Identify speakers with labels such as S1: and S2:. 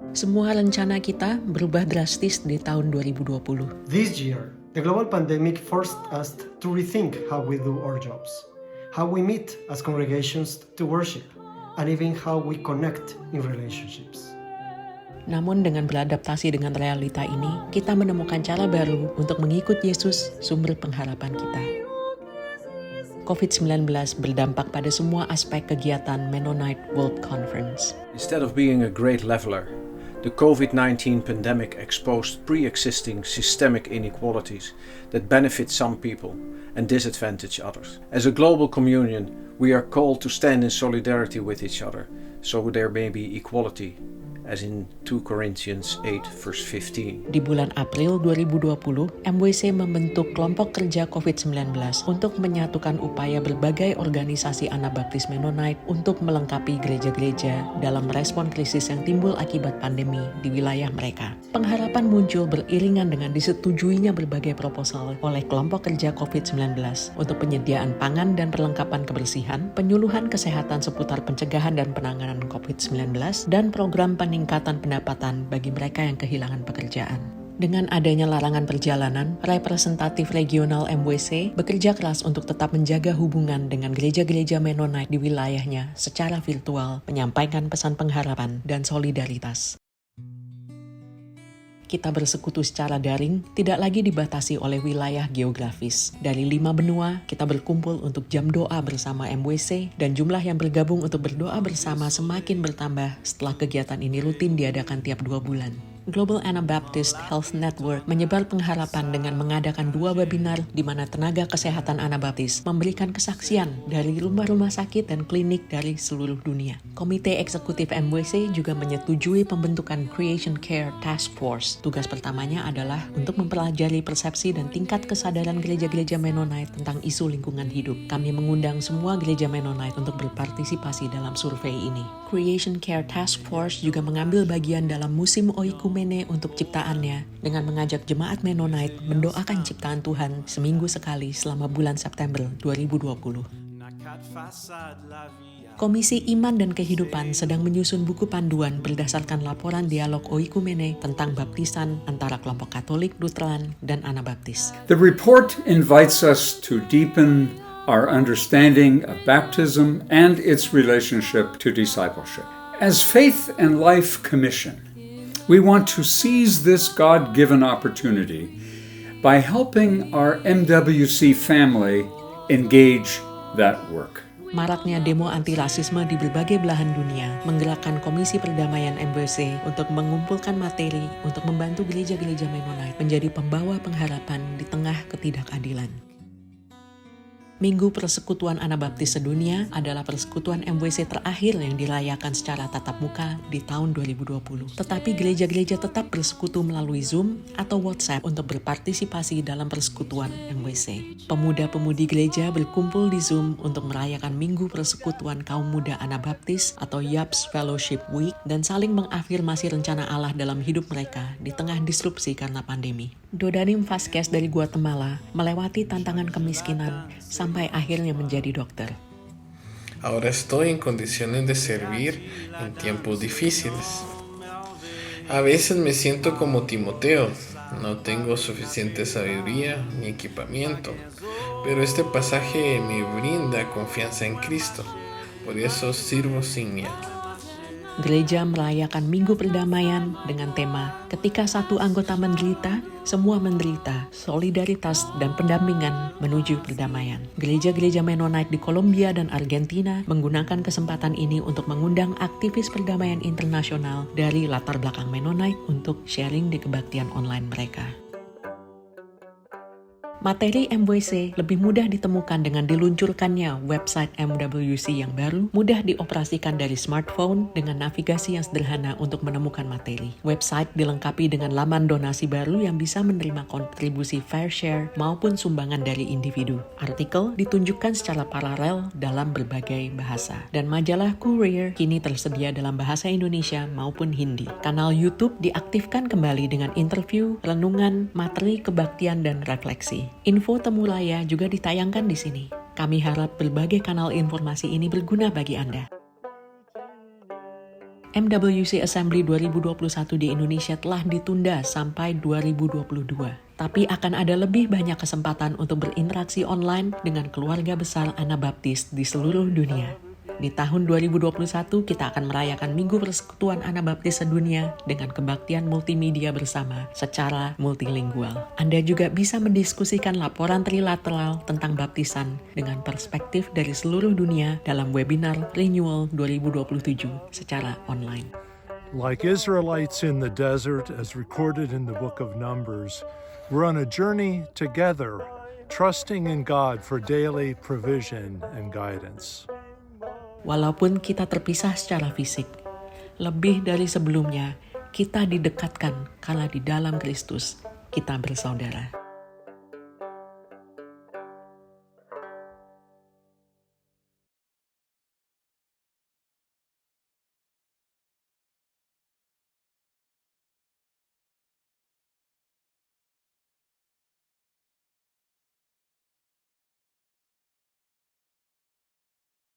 S1: Semua rencana kita berubah drastis di tahun 2020.
S2: This year, the global pandemic forced us to rethink how we do our jobs, how we meet as congregations to worship, and even how we connect in relationships.
S1: Namun dengan beradaptasi dengan realita ini, kita menemukan cara baru untuk mengikut Yesus, sumber pengharapan kita. COVID-19 berdampak pada semua aspek kegiatan Mennonite World Conference.
S3: Instead of being a great leveler, the COVID-19 pandemic exposed pre-existing systemic inequalities that benefit some people and disadvantage others. As a global communion, we are called to stand in solidarity with each other, so there may be equality, as in 2 Corinthians 8 verse 15.
S1: Di bulan April 2020, MWC membentuk kelompok kerja COVID-19 untuk menyatukan upaya berbagai organisasi Anabaptis Mennonite untuk melengkapi gereja-gereja dalam respon krisis yang timbul akibat pandemi di wilayah mereka. Pengharapan muncul beriringan dengan disetujuinya berbagai proposal oleh kelompok kerja COVID-19 untuk penyediaan pangan dan perlengkapan kebersihan, penyuluhan kesehatan seputar pencegahan dan penanganan COVID-19, dan program peningkatan pendapatan bagi mereka yang kehilangan pekerjaan. Dengan adanya larangan perjalanan, representatif regional MWC bekerja keras untuk tetap menjaga hubungan dengan gereja-gereja Mennonite di wilayahnya secara virtual, menyampaikan pesan pengharapan dan solidaritas. Kita bersekutu secara daring tidak lagi dibatasi oleh wilayah geografis. Dari 5 benua, kita berkumpul untuk jam doa bersama MWC dan jumlah yang bergabung untuk berdoa bersama semakin bertambah setelah kegiatan ini rutin diadakan tiap 2 bulan. Global Anabaptist Health Network menyebar pengharapan dengan mengadakan 2 webinar di mana tenaga kesehatan Anabaptis memberikan kesaksian dari rumah-rumah sakit dan klinik dari seluruh dunia. Komite Eksekutif MWC juga menyetujui pembentukan Creation Care Task Force. Tugas pertamanya adalah untuk mempelajari persepsi dan tingkat kesadaran gereja-gereja Mennonite tentang isu lingkungan hidup. Kami mengundang semua gereja Mennonite untuk berpartisipasi dalam survei ini. Creation Care Task Force juga mengambil bagian dalam musim Oikumene untuk ciptaannya dengan mengajak jemaat Mennonite mendoakan ciptaan Tuhan seminggu sekali selama bulan September 2020. Komisi Iman dan Kehidupan sedang menyusun buku panduan berdasarkan laporan dialog Oikumene tentang baptisan antara kelompok Katolik, Lutheran, dan Anabaptis.
S4: The report invites us to deepen our understanding of baptism and its relationship to discipleship. As Faith and Life Commission, we want to seize this God-given opportunity by helping our MWC family engage that work.
S1: Maraknya demo anti-rasisme di berbagai belahan dunia menggerakkan Komisi Perdamaian MWC untuk mengumpulkan materi untuk membantu gereja-gereja Mennonite menjadi pembawa pengharapan di tengah ketidakadilan. Minggu Persekutuan Anabaptis Sedunia adalah persekutuan MWC terakhir yang dirayakan secara tatap muka di tahun 2020. Tetapi gereja-gereja tetap bersekutu melalui Zoom atau WhatsApp untuk berpartisipasi dalam persekutuan MWC. Pemuda-pemudi gereja berkumpul di Zoom untuk merayakan Minggu Persekutuan Kaum Muda Anabaptis atau YAPS Fellowship Week dan saling mengafirmasi rencana Allah dalam hidup mereka di tengah disrupsi karena pandemi. Dodanim Vasquez dari Guatemala melewati tantangan kemiskinan sampai akhirnya menjadi dokter.
S5: Ahora estoy en condiciones de servir en tiempos difíciles. A veces me siento como Timoteo, no tengo suficiente sabiduría ni equipamiento, pero este pasaje me brinda confianza en Cristo, por eso sirvo sin miedo.
S1: Gereja merayakan Minggu Perdamaian dengan tema Ketika satu anggota menderita, semua menderita, solidaritas dan pendampingan menuju perdamaian. Gereja-gereja Mennonite di Kolombia dan Argentina menggunakan kesempatan ini untuk mengundang aktivis perdamaian internasional dari latar belakang Mennonite untuk sharing di kebaktian online mereka. Materi MWC lebih mudah ditemukan dengan diluncurkannya website MWC yang baru, mudah dioperasikan dari smartphone dengan navigasi yang sederhana untuk menemukan materi. Website dilengkapi dengan laman donasi baru yang bisa menerima kontribusi fair share maupun sumbangan dari individu. Artikel ditunjukkan secara paralel dalam berbagai bahasa. Dan majalah Courier kini tersedia dalam bahasa Indonesia maupun Hindi. Kanal YouTube diaktifkan kembali dengan interview, renungan, materi kebaktian, dan refleksi. Info Temulaya juga ditayangkan di sini. Kami harap berbagai kanal informasi ini berguna bagi Anda. MWC Assembly 2021 di Indonesia telah ditunda sampai 2022. Tapi akan ada lebih banyak kesempatan untuk berinteraksi online dengan keluarga besar Anabaptis di seluruh dunia. Di tahun 2021, kita akan merayakan Minggu Persekutuan Anabaptis Sedunia dengan kebaktian multimedia bersama secara multilingual. Anda juga bisa mendiskusikan laporan trilateral tentang baptisan dengan perspektif dari seluruh dunia dalam webinar Renewal 2027 secara online.
S6: Like Israelites in the desert, as recorded in the book of Numbers, we're on a journey together, trusting in God for daily provision and guidance.
S1: Walaupun kita terpisah secara fisik, lebih dari sebelumnya, kita didekatkan karena di dalam Kristus kita bersaudara.